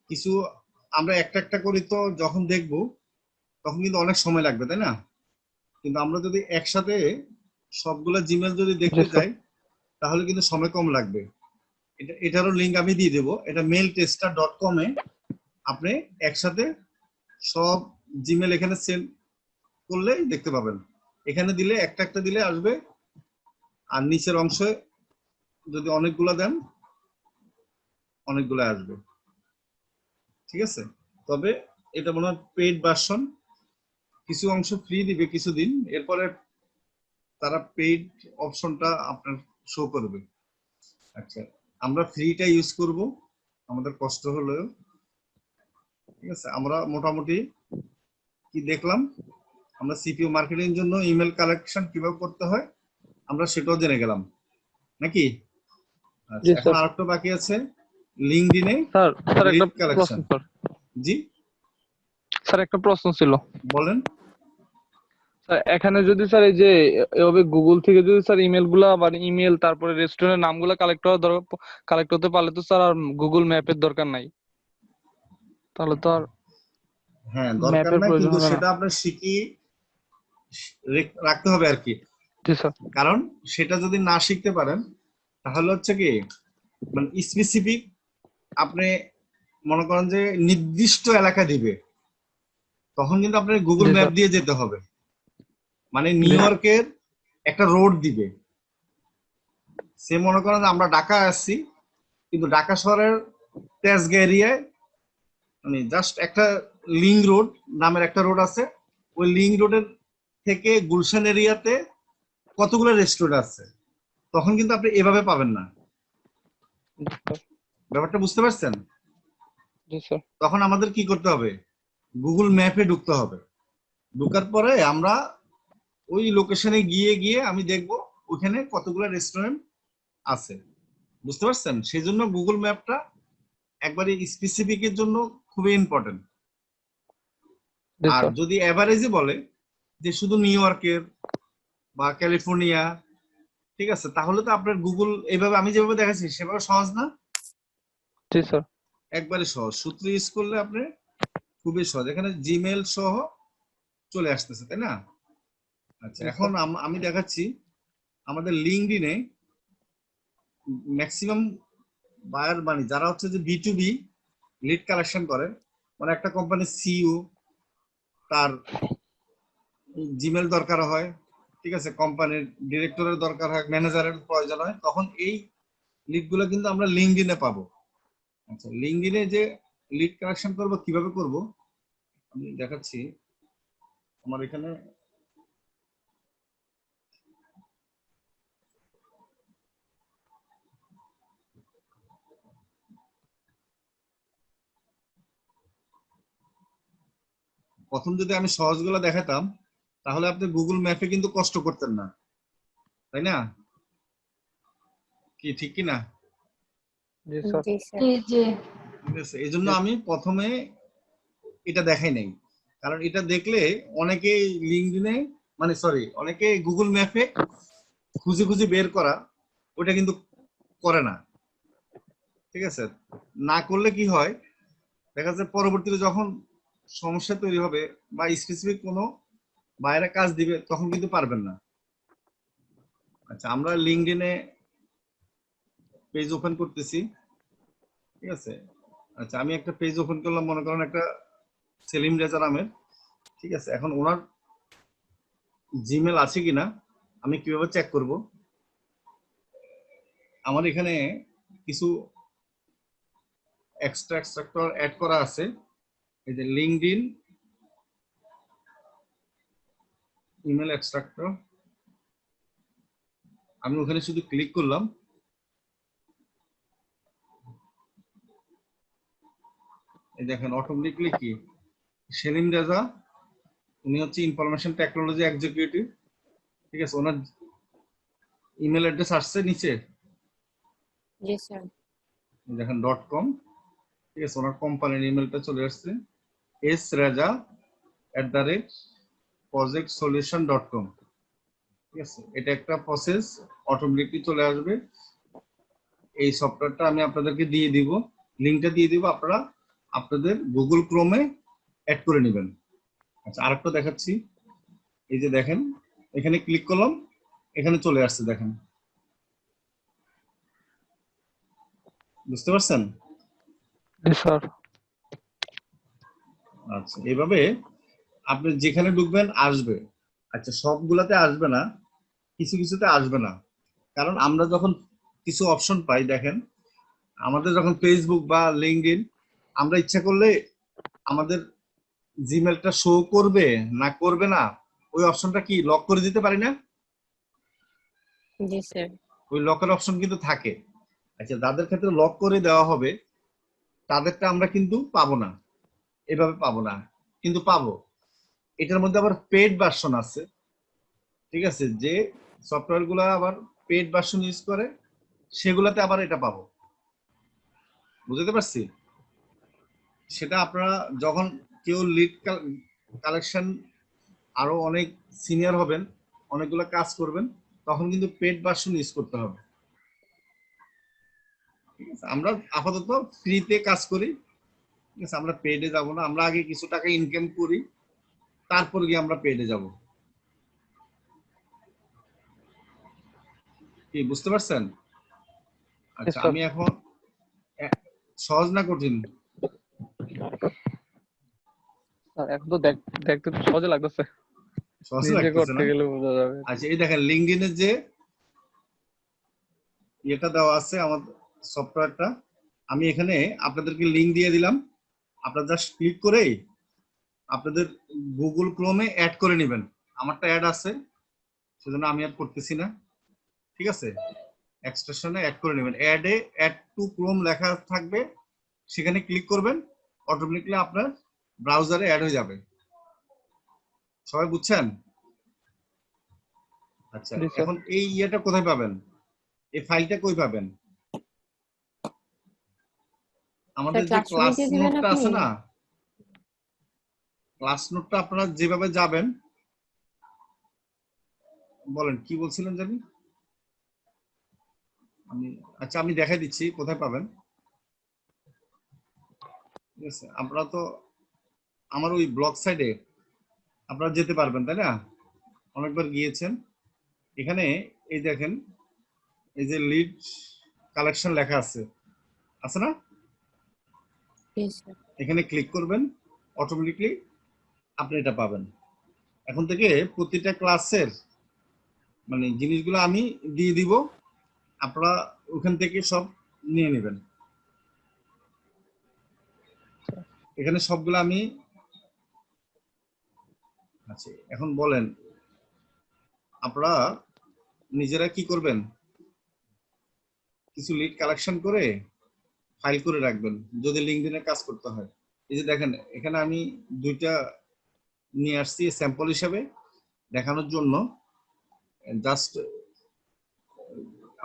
কিছু, আমরা একটা একটা করি তো যখন দেখব তখন কিন্তু অনেক সময় লাগবে, তাই না? কিন্তু আমরা যদি একসাথে সবগুলা জিমেল যদি জি দেখতে স্যার। যাই তাহলে কিন্তু সময় কম লাগবে। এটারও লিঙ্ক আমি দিয়ে দেবো। এটা mailtester.com এ আপনি একসাথে সব জিমেল এখানে সেন্ড করলে দেখতে পাবেন। এখানে দিলে একটা একটা দিলে আসবে, আর নিচের অংশে যদি অনেকগুলা দেন অনেকগুলো আসবে। ঠিক আছে, তবে এটা মনে হয় পেইড ভার্সন, কিছু অংশ ফ্রি দিবে কিছুদিন, এরপরে তারা পেইড অপশনটা আপনার শো করবে। আচ্ছা, আমরা ফ্রিটা ইউজ করব, আমাদের কষ্ট হলেও। ঠিক আছে, আমরা মোটামুটি কি দেখলাম, আমরা সিপিও মার্কেটিং জন্য ইমেল কালেকশন কিভাবে করতে হয় আমরা সেটাও জেনে গেলাম নাকি? আচ্ছা, জি এখন স্যার। আরেকটা বাকি আছে, লিঙ্কডইনে স্যার স্যার একটা লিড কালেকশন। প্রশ্ন স্যার। জি স্যার একটা প্রশ্ন ছিল। বলেন। স্যার এখানে যদি স্যার এই যে এভাবে গুগল থেকে যদি স্যার ইমেল গুলা মানে ইমেল তারপরে রেস্টুরেন্টের নামগুলা কালেক্ট হতে পারলে তো স্যার আর গুগল ম্যাপের দরকার নাই, তাহলে তো আর হ্যাঁ, দরকার ম্যাপের নাই, প্রয়োজন কিন্তু হবে না। সেটা আপনার শিখিয়ে রাখতে হবে আর কি। জি স্যার। কারণ সেটা যদি না শিখতে পারেন তাহলে হচ্ছে কি, মানে স্পেসিফিক আপনি মনে করেন যে নির্দিষ্ট এলাকা দিবে, তখন কিন্তু আপনার গুগল জি ম্যাপ স্যার। দিয়ে যেতে হবে। মানে জি নিউ ইয়র্কের একটা রোড দিবে, সে মনে করেন যে আমরা ঢাকা আসছি, কিন্তু ঢাকা শহরের তেজগাঁ এরিয়ায় মানে জাস্ট একটা লিং রোড নামের একটা রোড আছে, ওই লিং রোডের থেকে গুলশান এরিয়াতে কতগুলো রেস্টুরেন্ট আছে, তখন কিন্তু আপনি এভাবে পাবেন না। ব্যাপারটা বুঝতে পারছেন? জি স্যার। তখন আমাদের কি করতে হবে, গুগল ম্যাপে ঢুকতে হবে। ঢুকার পরে আমরা ওই লোকেশনে গিয়ে গিয়ে আমি দেখব ওখানে কতগুলো রেস্টুরেন্ট আছে। বুঝতে পারছেন? সেই জন্য গুগল ম্যাপটা একবারে স্পেসিফিকের জন্য খুবই ইম্পর্টেন্ট। জি আর স্যার। যদি এভারেজে বলে যে শুধু নিউ ইয়র্কের বা ক্যালিফোর্নিয়া, ঠিক আছে, তাহলে তো আপনার গুগল এইভাবে আমি যেভাবে দেখাচ্ছি সেভাবে সহজ না। জি স্যার। একবারে সহজ সূত্র ইউজ করলে আপনি খুবই সহজ, এখানে জিমেল সহ চলে আসতেছে, তাই না? আচ্ছা, জি এখন স্যার। আমি দেখাচ্ছি আমাদের লিঙ্কডইনে ম্যাক্সিমাম বায়ার মানে যারা হচ্ছে যে B2B লিড কালেকশন করে, মানে একটা কোম্পানির সিইও তার জিমেল দরকার হয়, ঠিক আছে, কোম্পানির ডিরেক্টরের দরকার হয়, ম্যানেজারের প্রয়োজন হয়, তখন এই লিডগুলো কিন্তু আমরা লিঙ্কডইনে পাবো। আচ্ছা, লিঙ্কডইনে যে লিড কালেকশন করব কিভাবে করব আমি দেখাচ্ছি। আমার এখানে প্রথম যদি আমি সহজগুলো দেখাতাম তাহলে আপনি গুগল ম্যাপে কিন্তু কষ্ট করতেন না, তাই না? কি ঠিক কি না? জি স্যার। জি স্যার। জি জি ঠিক আছে, এই জন্য আমি প্রথমে এটা দেখাই নাই, কারণ এটা দেখলে অনেকে লিঙ্কডইনে মানে সরি অনেকে গুগল ম্যাপে খুঁজে খুঁজে বের করা ওটা কিন্তু করে না। ঠিক আছে, না করলে কি হয় দেখা যাচ্ছে পরবর্তীতে যখন সমস্যা তৈরি হবে বা স্পেসিফিক কোনো বাইরে কাজ দিবে তখন কিন্তু পারবেন না। আচ্ছা, আমরা লিঙ্কডইনে পেজ ওপেন করতেছি। ঠিক আছে, আচ্ছা আমি একটা পেজ ওপেন করলাম, মনে করেন একটা সেলিম রেজা নামের। ঠিক আছে, এখন ওনার জিমেল আছে কিনা আমি কিভাবে চেক করব? আমার এখানে কিছু এক্সট্রাক্টর অ্যাড করা আছে, এই যে লিঙ্কডইন ইমেল এক্সট্রাক্টর, আমি ওখানে শুধু ক্লিক করলাম। এই দেখেন অটোমেটিকলি কি সেলিম রেজা, উনি হচ্ছে ইনফরমেশন টেকনোলজি এক্সিকিউটিভ। ঠিক আছে, ওনার ইমেল অ্যাড্রেস আসছে নিচে, জি স্যার। দেখেন .com। ঠিক আছে, ওনার কোম্পানির ইমেলটা চলে আসছে sraja@projectsolution.com। ঠিক আছে, এটা একটা প্রসেস অটোমেটিকলি চলে আসবে। এই সফটওয়্যারটা আমি আপনাদেরকে দিয়ে দিব, লিংকটা দিয়ে দিব, আপনারা আপনাদের গুগল ক্রোমে অ্যাড করে নেবেন। আচ্ছা, আরেকটা দেখাচ্ছি। এই যে দেখেন এখানে ক্লিক করলাম, এখানে চলে আসছে, দেখেন বুঝতে পারছেন? জি স্যার। আচ্ছা, এইভাবে আপনি যেখানে ঢুকবেন আসবে। আচ্ছা, সবগুলাতে আসবে না, কিছু কিছুতে আসবে না, কারণ আমরা যখন কিছু অপশন পাই, দেখেন আমাদের যখন ফেসবুক বা লিঙ্কডইন, আমরা ইচ্ছা করলে আমাদের জিমেলটা শো করবে না করবে না ওই অপশনটা কি লক করে দিতে পারি না? জি স্যার। ওই লকের অপশন কিন্তু থাকে। আচ্ছা, যাদের ক্ষেত্রে লক করে দেওয়া হবে তাদেরটা আমরা কিন্তু পাবো না, এভাবে পাবো না, কিন্তু পাবো। এটার মধ্যে আবার পেড ভার্সন আছে। ঠিক আছে, যে সফটওয়্যার গুলা আবার পেড ভার্সন ইউজ করে সেগুলাতে আবার এটা পাবো। বুঝতে পারছি? সেটা আপনারা যখন কেউ লিড কালেকশন আরো অনেক সিনিয়র হবেন, অনেকগুলো কাজ করবেন, তখন কিন্তু পেড ভার্সন ইউজ করতে হবে। ঠিক আছে, আমরা আপাতত ফ্রিতে কাজ করি। ঠিক আছে, আমরা পেডে যাব না, আমরা আগে কিছু টাকা ইনকাম করি, তারপর গিয়ে আমরা পেডে যাব। কি বুঝতে পারছেন? আচ্ছা, স্যার। আমি এখন সহজ না কঠিন? স্যার এখন তো দেখতে তো সহজে লাগতেছে, সহজ নিজে লাগতেছে করতে না? গেলে বোঝা যাবে। আচ্ছা, এই দেখেন লিঙ্কডইনের যে এটা দেওয়া আছে আমার সফটওয়্যারটা, আমি এখানে আপনাদেরকে লিংক দিয়ে দিলাম, আপনারা জাস্ট ক্লিক করেই আপনাদের গুগল ক্রোমে অ্যাড করে নেবেন। আমারটা অ্যাড আছে সেজন্য আমি আর করতেছি না। ঠিক আছে, এক্সটেনশনে অ্যাড করে নেবেন, অ্যাড টু ক্রোম লেখা থাকবে, সেখানে ক্লিক করবেন, অটোমেটিকলি আপনার ব্রাউজারে অ্যাড হয়ে যাবে। সবাই বুঝছেন? আচ্ছা, জি স্যার। এখন এই ইয়েটা কোথায় পাবেন, এই ফাইলটা কই পাবেন? আমাদের স্যার যে ক্লাসরুমে ক্লাস দিয়ে দিবেন নোটটা আপনি? আছে না, ক্লাস নোটটা আপনারা যেভাবে যাবেন, বলেন কি বলছিলেন জানি আমি। আচ্ছা, আমি দেখাই দিচ্ছি কোথায় পাবেন। ঠিক আছে, আপনারা তো আমার ওই ব্লগ সাইডে আপনারা যেতে পারবেন, তাই না? অনেকবার গিয়েছেন। এখানে এই দেখেন, এই যে লিড কালেকশন লেখা আছে, আছে না? জি স্যার। এখানে ক্লিক করবেন, অটোমেটিকলি আপনি এটা পাবেন। এখন থেকে প্রতিটা ক্লাসের মানে জিনিসগুলো আমি দিয়ে দিব, আপনারা ওখান থেকে সব নিয়ে নেবেন। এখানে সবগুলো আমি, আচ্ছা এখন বলেন আপনারা নিজেরা কি করবেন, কিছু লিড কালেকশন করে ফাইল করে রাখবেন যদি লিঙ্কডইনে কাজ করতে হয়। এই যে দেখেন এখানে আমি দুইটা নিয়ে আসছি স্যাম্পল হিসাবে দেখানোর জন্য, জাস্ট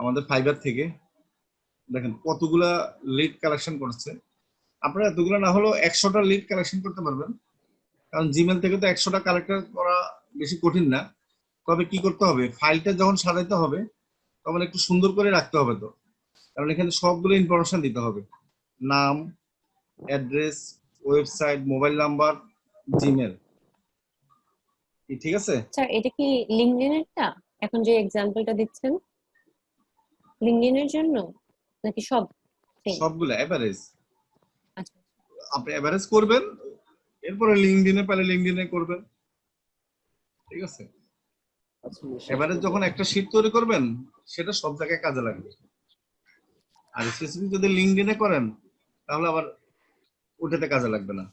আমাদের ফাইবার থেকে দেখেন কতগুলা লিড কালেকশন করছে। আপনারা এতগুলো না হলেও 100টা লিড কালেকশন করতে পারবেন, কারণ জিমেল থেকে তো 100টা কালেক্ট করা বেশি কঠিন না। তবে কি করতে হবে, ফাইলটা যখন সাজাইতে হবে তখন একটু সুন্দর করে রাখতে হবে, তো কারণ এখানে সবগুলো ইনফরমেশন দিতে হবে, নাম, address, website, mobile number, Gmail. ঠিক আছে? স্যার এটা কি লিঙ্কডইনেরটা এখন যে এক্সাম্পলটা দিচ্ছেন লিঙ্কডইনের জন্য নাকি সব same? সবগুলো এভারেজ আচ্ছা আপনি এভারেজ করবেন, এরপরে লিঙ্কডইনে পেলে লিঙ্কডইনে করবেন। ঠিক আছে? এভারেজ যখন একটা শীট তৈরি করবেন সেটা সব জায়গায় কাজে লাগবে, আর স্পেসিফিক যদি লিঙ্কডইনে করেন তাহলে আবার ওটাতে কাজে লাগবে না।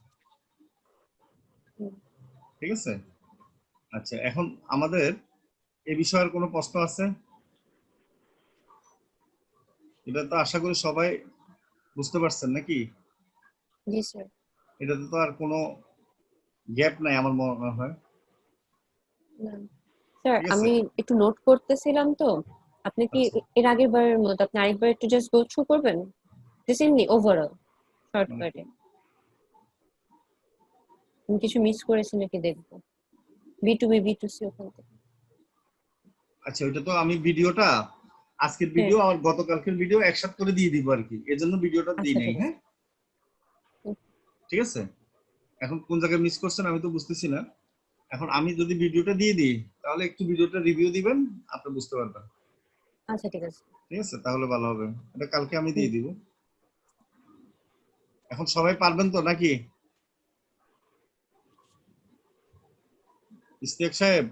ঠিক আছে? আচ্ছা এখন আমাদের এই বিষয়ের কোনো প্রশ্ন আছে? এটা তো আশা করি সবাই বুঝতে পারছেন নাকি? জি স্যার। এটাতে তো আর কোনো গ্যাপ নাই আমার মনে হয়। স্যার ঠিক আছে? আমি একটু নোট করতেছিলাম তো, আপনি কি আচ্ছা। এর আগের বারের মতো আপনি আরেকবার একটু জাস্ট গো থ্রু করবেন দিস এমনি ওভারঅল শর্টকাটে আমি কিছু মিস করেছি নাকি দেখবো B2B B2C ওখান থেকে। আচ্ছা ওইটা তো আমি ভিডিওটা আজকের ভিডিও আর গতকালকের ভিডিও একসাথে করে দিয়ে দিব আর কি, এজন্য ভিডিওটা দিই আচ্ছা নাই। ঠিক আছে। হ্যাঁ ঠিক আছে, এখন কোন জায়গায় মিস করছেন আমি তো বুঝতেছি না। এখন আমি যদি ভিডিওটা দিয়ে দিই তাহলে একটু ভিডিওটা রিভিউ দিবেন, আপনি বুঝতে পারবেন। আচ্ছা ঠিক আছে। ঠিক আছে, তাহলে ভালো হবে। এটা কালকে আমি দিয়ে দিব। এখন সবাই পারবেন তো নাকি? ইস্তিয়াক সাহেব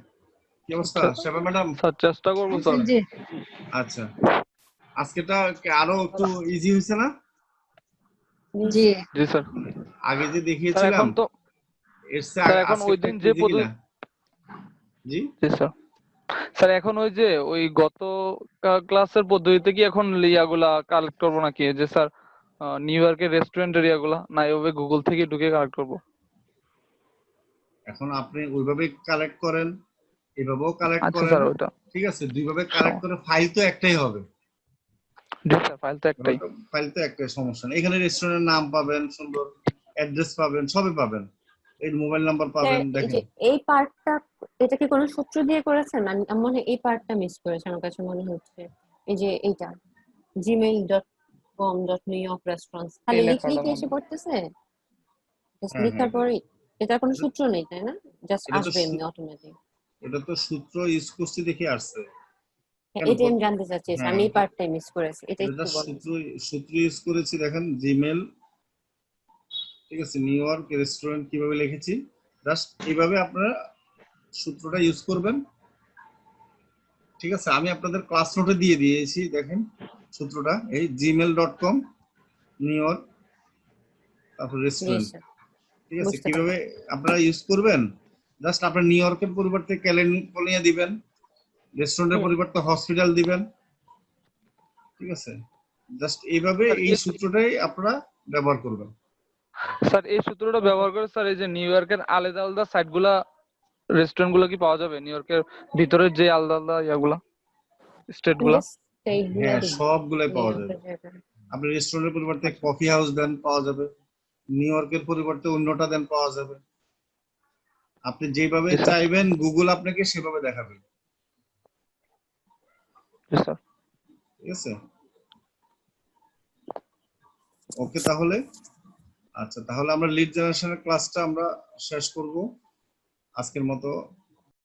কি অবস্থা? শেফা ম্যাডাম স্যার চেষ্টা করবো স্যার। জি আচ্ছা, আজকেটা কি আরো একটু ইজি হয়েছে না? জি জি স্যার। আগে যে স্যার দেখিয়েছিলাম এখন তো এর স্যার এখন ওই আজকেরটা দিন একটু যে ইজি কিনা? জি জি স্যার। স্যার এখন ওই যে ওই গত ক্লাসের পদ্ধতিতে কি এখন ইয়াগুলা কালেক্ট করবো নাকি, এই যে স্যার নিউ ইয়র্কের রেস্টুরেন্ট এরিয়াগুলা, না এভাবে গুগল থেকে ঢুকে কালেক্ট করবো? এখন আপনি ওইভাবে কালেক্ট করেন, এভাবেও কালেক্ট আচ্ছা করেন। স্যার ওইটা ঠিক আছে, দুইভাবে কালেক্ট করে ফাইল তো একটাই হবে। জি স্যার, ফাইল তো একটাই। ফাইল তো একটাই, সমস্যা নেই। এখানে রেস্টুরেন্টের নাম পাবেন, সুন্দর অ্যাড্রেস পাবেন, সবই পাবেন, এই মোবাইল নাম্বার স্যার পাবেন। এই দেখেন যে এই পার্টটা এটা কি কোনো সূত্র দিয়ে করেছেন? আমি আমার মনে হয় এই পার্টটা মিস করেছে, আমার কাছে মনে হচ্ছে এই যে এইটা gmail.com.newyorkrestaurants খালি এই লেখাটা লিখলেই কি এসে মনে পড়তেছে? জাস্ট হ্যাঁ হ্যাঁ লেখার পরেই এটার কোনো সূত্র নেই তাই না? জাস্ট এটা তো আসবে এমনি অটোমেটিক। এটা তো সূত্র ইউজ করছি দেখে আসছে। হ্যাঁ কেন এটাই আমি জানতে চাচ্ছি, হ্যাঁ আমি এই পার্টটাই মিস করেছি, এটা এটা একটু বলেন। সূত্র ইউজ করেছি। দেখেন জিমেল, ঠিক আছে, নিউ ইয়র্ক রেস্টুরেন্ট কিভাবে লিখেছি, জাস্ট এইভাবে আপনারা সূত্রটা ইউজ করবেন। ঠিক আছে, আমি আপনাদের ক্লাস নোটে দিয়ে দিয়েছি। দেখেন সূত্রটা এই gmail.com নিউ ইয়র্ক তারপর জি রেস্টুরেন্ট। স্যার ঠিক আছে, বুঝতে কিভাবে পারছি। আপনারা ইউজ করবেন, জাস্ট আপনার নিউ ইয়র্কের পরিবর্তে ক্যালিফোর্নিয়া দিবেন, রেস্টুরেন্টের পরিবর্তে হসপিটাল দিবেন। ঠিক আছে, জাস্ট এইভাবে স্যার এই সূত্রটাই আপনারা ব্যবহার করবেন। স্যার এই সূত্রটা ব্যবহার করে স্যার এই যে নিউ ইয়র্কের আলাদা আলাদা সাইট গুলা, রেস্টুরেন্ট গুলো কি পাওয়া যাবে নিউ ইয়র্কের ভিতরে যে আলাদা আলাদা ইয়াগুলা, স্টেট গুলা? জাস্ট এইগুলা হ্যাঁ দিব সবগুলাই নিউ পাওয়া যাবে। ইয়র্কের জায়গায়। আপনি রেস্টুরেন্টের পরিবর্তে আচ্ছা কফি হাউস দেন, পাওয়া যাবে। নিউ ইয়র্কের পরিবর্তে অন্যটা দেন, পাওয়া যাবে। আপনি যেভাবে জি স্যার। চাইবেন গুগল আপনাকে সেভাবে দেখাবে। জি স্যার। ঠিক আছে, ওকে তাহলে। আচ্ছা তাহলে আমরা লিড জেনারেশনের ক্লাসটা আমরা শেষ করব আজকের মতো।